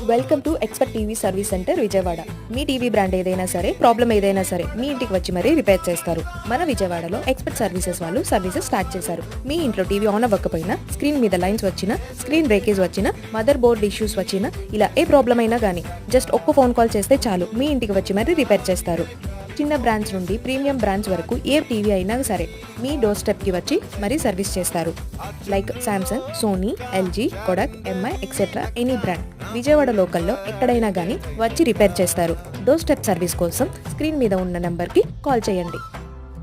Welcome to expert TV service centre Vijayawada. Me TV brand ఏదైనా సరే, problem ఏదైనా సరే మీ ఇంటికి వచ్చి మరీ రిపేర్ చేస్తారు. మన విజయవాడలో ఎక్స్పర్ట్ సర్వీసెస్ వాళ్ళు సర్వీసెస్ స్టార్ట్ చేశారు. మీ ఇంట్లో టీవీ ఆన్ అవ్వకపోయినా, స్క్రీన్ మీద లైన్స్ వచ్చినా, స్క్రీన్ బ్రేకేజ్ వచ్చినా, మదర్ బోర్డ్ ఇష్యూస్ వచ్చినా, ఇలా ఏ ప్రాబ్లం అయినా కానీ జస్ట్ ఒక్క ఫోన్ కాల్ చేస్తే చాలు, మీ ఇంటికి వచ్చి మరీ రిపేర్ చేస్తారు. చిన్న బ్రాండ్స్ నుండి ప్రీమియం బ్రాండ్స్ వరకు ఏ టీవీ అయినా సరే మీ డోర్ స్టెప్కి వచ్చి మరీ సర్వీస్ చేస్తారు. Like Samsung, Sony, LG, Kodak, Mi etcetera any brand Vijayawada లోకల్లో ఎక్కడైనా కానీ వచ్చి రిపేర్ చేస్తారు. డోర్ స్టెప్ సర్వీస్ కోసం స్క్రీన్ మీద ఉన్న నెంబర్కి కాల్ చేయండి.